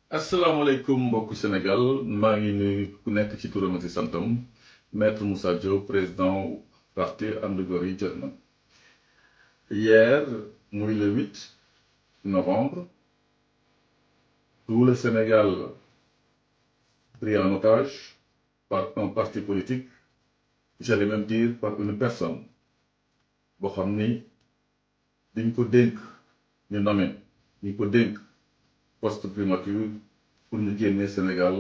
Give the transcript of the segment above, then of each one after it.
asalaamaaleykum mbokku Sénégal maa ngi nuyu ku nekk ci turam ak ci santam maître Moussa Diop président parti And Gueuri Jotna. Hier muy le 8 novembre tout le Sénégal pris en otage par un parti politique, j'allais même dire par une personne boo xam ni dañ ko dénk ñu nommé ñu ko dénk poste primature pour ñu génne Sénégal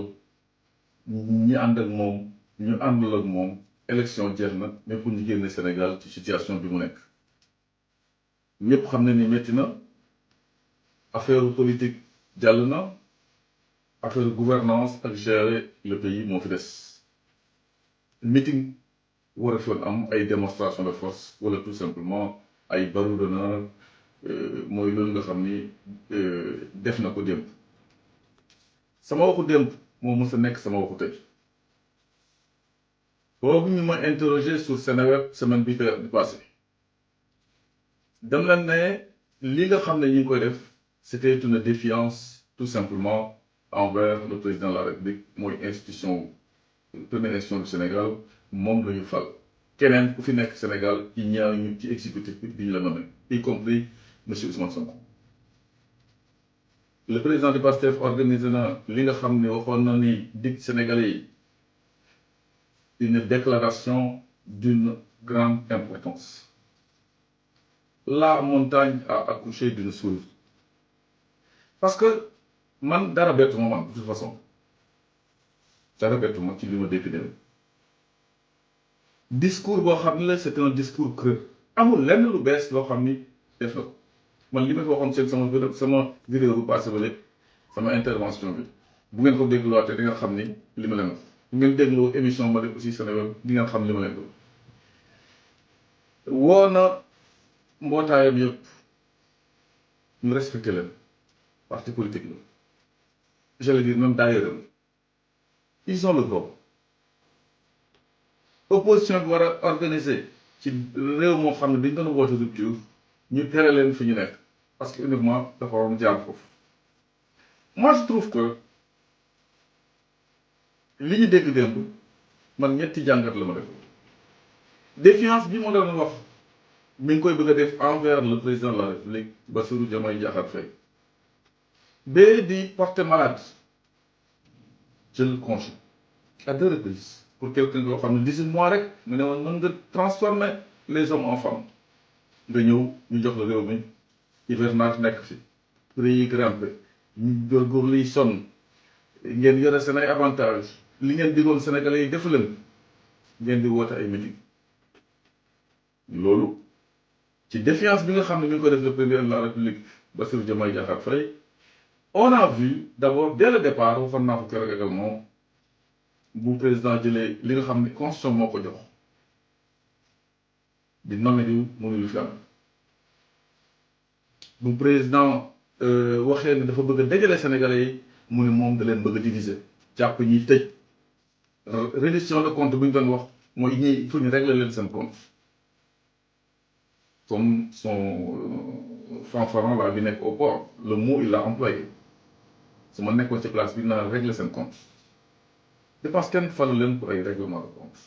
ñi ànd ak moom ñu àndul ak moom élection jeex na mais pour ñu génne Sénégal ci situation bi mu nekk ñëpp xam ne ni métti na affaire politique jàll na affaire gouvernance ak gérer le pays moo fi des meeting war a fi woon am ay démonstration de force wala tout simplement ay barreau d'honneur mooy loolu nga xam ni def na ko démb sama waxu démb moo mës a nekk sama waxu tey boobu ñu ma interroger sur Seneweb semaine bi passé dem leen ne li nga xam ne ñu ngi koy def c'était une défiance tout simplement envers le président de la République mooy institution première institution du Sénégal moom la ñu fal keneen ku fi nekk Sénégal ci ñaar ñu ci exécutif bi ñu la nommé y compris monsieur Ousmane Sonko. Le président du PASTEF organisé na li nga xam ne waxoon na ni dig Sénégalais yi une déclaration d'une grande importance. La montagne a accouché d'une souris. Parce que man dara bettu ma man de toute façon dara bettu ma ci li ma dégg dem discours boo xam ne la c'est un discours creux amul lenn lu bees loo xam ni def na ko man li ma fi waxoon seen sama vidéo bu passé ba léegi sama intervention bi bu ngeen ko dégluwaatee di nga xam ni li ma leen wax bu ngeen dégloo émission ma def aussi Seneweb di nga xam li ma leen wax woo na mbootaayam yëpp ñu respecté leen parti politique la j'allais dire même d'ailleurs ils ont le droit opposition bi war a organiser ci réew moo xam ne dañ doon woote rupture ñu tere leen fi ñu nekk parce que uniquement dafa waroon jaar foofu. Moi je trouve que li ñu dégg démb man ñetti jàngat la ma def défiance bi ma doon wax mi ngi koy bëgg a def envers le président de la République Bassirou Diomaye Diakhar Faye ba di porter malade je le confirme à deux reprises pour quelqu'un koo xam ne 18 mois rek mu ne woon mën nga transformer les hommes en femmes nga ñëw ñu jox la réew mi hivernage nekk fi prix yi grimpé ñu góorgóorlu yi sonn ngeen yore seen ay avantage li ngeen digoon Sénégalais yi defu leen ngeen di woote ay meeting loolu ci défiance bi nga xam ne mi ngi ko def le président de la République Bassirou Diomaye Diakhar Faye on a vu d'abord dès le départ waxoon naa ko keroog également bu président jëlee li nga xam ne constitution moo ko jox di nommé diw mënu lu fi am bu président waxee ne dafa bëgg a dajale Sénégalais yi mu ne moom da leen bëgg a diviser jàpp ñi tëj reddition de compte bu ñu doon wax mooy ñi fu ñu régler leen seen compte comme son fanfaron là bi nekk au port le mot il l'a employé su ma nekkoon ci place bi naa régler seen compte je pense kenn falu leen pour ay règlement de compte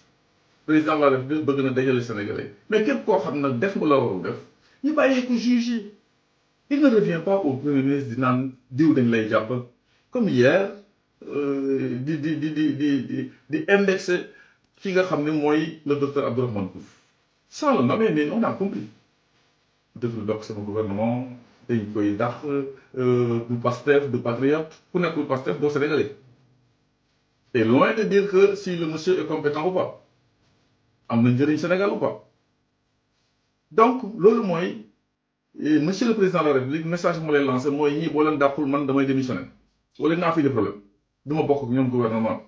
président de la République bëgg na dajale Sénégalais mais képp koo xam ne def nga la warul def ñu bàyyee ko juge yi il ne revient pas au premier ministre di naan diw dañ lay jàpp comme hier di indexer ki nga xam ne mooy le docteur Abdourahmane Diouf sans le nommer mais on a compris dëgg dox sama gouvernement dañ koy dàq du Pastef du patriote ku nekkul Pastef doo Sénégalais et loin de dire que si le monsieur est compétent ou pas am na njëriñ Sénégal ou pas donc loolu mooy monsieur le président de la République message moo lay lancé mooy ñii boo leen dàqul man damay démissionner wala naa fi de problème du ma bokk ak ñoom gouvernement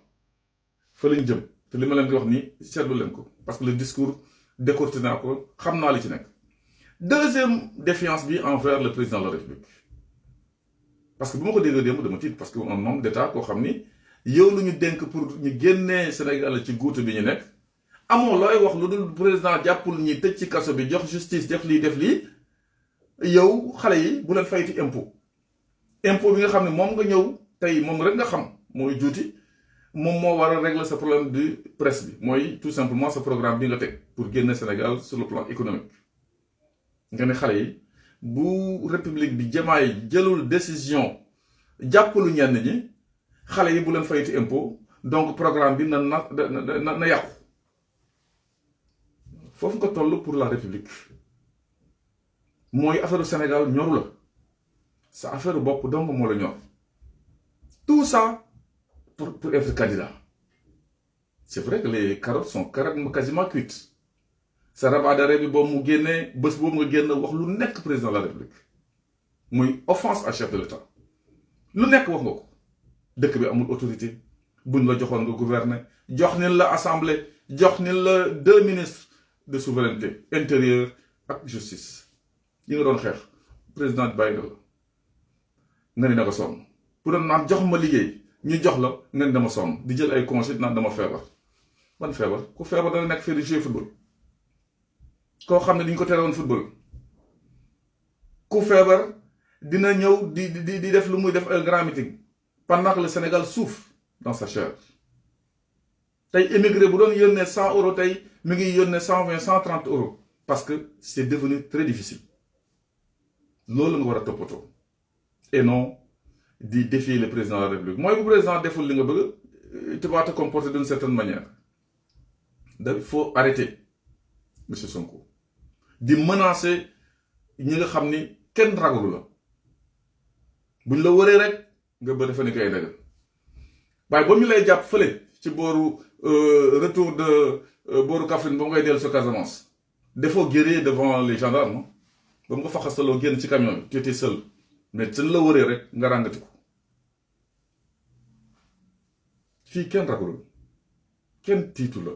fa lañ jëm te li ma leen di wax nii seetlu leen ko parce que le discours décortiqué naa ko xam naa li ci nekk. Deuxième défiance bi envers le président de la République parce que bu ma ko déggee démb dama tiit parce que un homme d'état koo xam ni yow lu ñu dénk pour ñu génnee Sénégal ci guute bi ñu nekk amoo looy wax lu dul président jàppul ñi tëj ci kaso bi jox justice def lii yow xale yi bu leen fayti impôt bi nga xam ne moom nga ñëw tey moom rek nga xam mooy juuti moom moo war a régler ce problème de presse bi mooy tout simplement ce programme bi nga teg pour génne Sénégal sur le plan économique nga ne xale yi bu république bi Diomaye jëlul décision jàppalu ñenn ñi xale yi bu leen fayti impôt donc programme bi na yàqu foofu nga toll pour la république mooy affaire Sénégal ñoru la sa affaire bopp donc moo la ñor tout ça pour être candidat. C'est vrai que les carottes sont quasiment cuites. Ça rabat d'arrêt bi boobu mu génnee bés boobu nga génn wax lu nekk président de la république muy offense à chef de l'état lu nekk wax nga ko dëkk bi amul autorité buñ la joxoon nga gouverner jox ni la assemblée jox ni la 2 ministres de souveraineté intérieure ak justice yi nga doon xeex président bàyyi na la nga ni na ko sonn pour doon naan jox ma liggéey ñu jox la nga ni dama sonn di jël ay congé naan dama feebar ban feebar ku feebar dana nekk fii di jouer football koo xam ne dañu ko terewoon football ku feebar dina ñëw di def lu muy def un grand meeting pendant que le Sénégal souffre dans sa chair tey émigré bu doon yónnee 100 euros tey mi ngi yónnee 120 130 euros parce que c'est devenu très difficile loolu nga war a toppatoo et non di défier le président de la République mooy bu président deful li nga bëgg tu vas te comporter d'une certaine manière il faut arrêter monsieur Sonko di menacer ñi nga xam ni kenn ragalu la buñ la wëree rek nga ba defe ni kay dëgg waaye ba ñu lay jàpp fële ci booru retour de booru Kaffrine ba mu ngay dellu sa Casamance defoo guerrier devant les gendarmes ba mu nga faxastaloo génn ci camion bi tu étais seul mais suñ la wëree rek nga ràngati ko fii kenn ragalul kenn tiitu la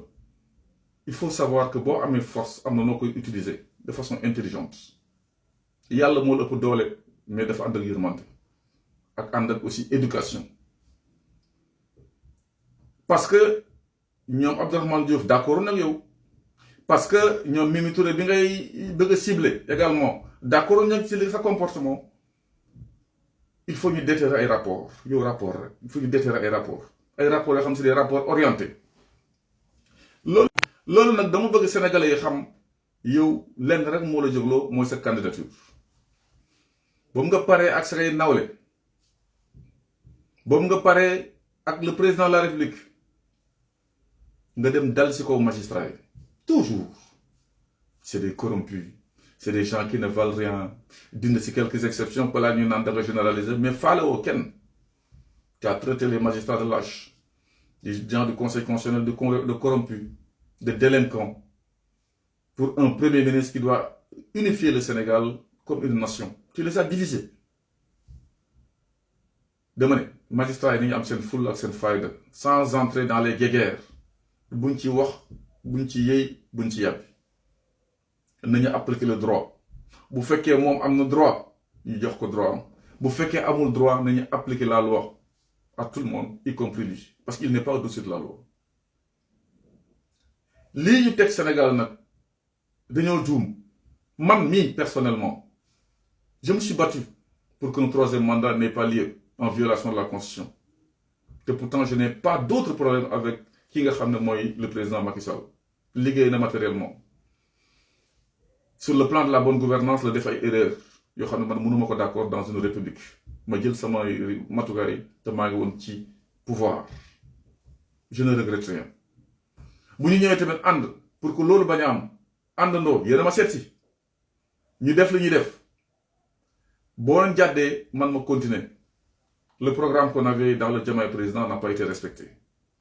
il faut savoir que boo amee force am na noo koy utiliser de façon intelligente yàlla moo la ëpp doole mais dafa ànd ak yërmande ak ànd ak aussi éducation parce que ñoom Abdourahmane Diouf d'accord nag yow parce que ñoom Mimi Touré bi ngay bëgg a cibler également d'accord nag ci sa comportement il faut ñu déterrer ay rapport yow rapport rek il faut ñu déterrer ay rapport yoo xam c'est des rapports orientés loolu nag dama bëgg sénégalais yi xam yow lenn rek moo la jógloo mooy sa candidature boobu nga paree ak say nawle boobu nga paree ak le président de la république nga dem dal ci kaw magistrat yi toujours c'est des corrompus c'est des gens qui ne valent rien dindi ci quelques exceptions balaa ñu naan da nga généraliser mais faale woo kenn tu as traité les magistrats de lâches les gens du conseil constitutionnel de corrompus de délinquants pour un premier ministre qui doit unifier le Sénégal comme une nation. Tu les as divisés. Dama ne magistrats yi nañu am seen fulla ak seen fayda sans entrer dans les guéguerres buñ ci wax buñ ci yëy buñ ci yàbbi nañu appliquer le droit bu fekkee moom am na droit ñu jox ko droit am bu fekkee amul droit nañu appliquer la loi à tout le monde y compris lui parce qu'il n'est pas au-dessus de la loi. lii ñu teg Sénégal nag dañoo juum man mii personnellement je me suis battu pour qu'un troisième mandat n'ait pas lieu en violation de la constitution te pourtant je n'ai pas d'autre problème avec ki nga xam ne mooy le président Macky Sall liggéey na matériellement sur le plan de la bonne gouvernance la def ay erreur yoo xam ne man mënuma ko d'accord dans une république ma jël sama matukaay te maa ngi woon ci pouvoir je ne regrette rien bu ñu ñëwee tamit ànd pour que loolu bañ a am àndandoo yéen a ma seet si ñu def li ñuy def boo leen jàddee man ma continuer le programme qu'on avait dans le Diomaye président n'a pas été respecté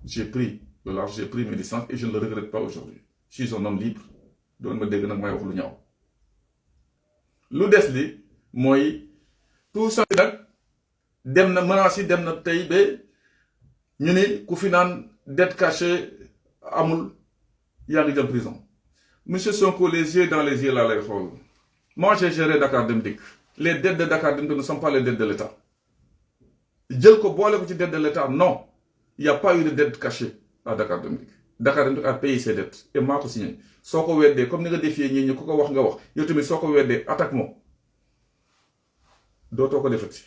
j'ai pris le large j'ai pris mes distances et je ne le regrette pas aujourd'hui je suis un homme libre doon ma dégg nag may wax lu ñaaw lu des li mooy tout ça nag dem na menaces yi dem na tey ba ñu ni ku fi naan dette cachée amul yaa ngi jëm prison monsieur Sonko les yeux dans les yeux laa lay xool moi j'ai géré Dakar Dem Dikk les dettes de Dakar Dem Dikk ne sont pas les dettes de l'État jël ko boole ko ci dette de l'État non il y a pas eu de dette cachée à Dakar Dem Dikk Dakar Dem Dikk a payé ses dettes et maa ko signé soo ko weddee comme ni nga défier ñi ku ko wax nga wax yow tamit soo ko weddee attaque moom dootoo ko defati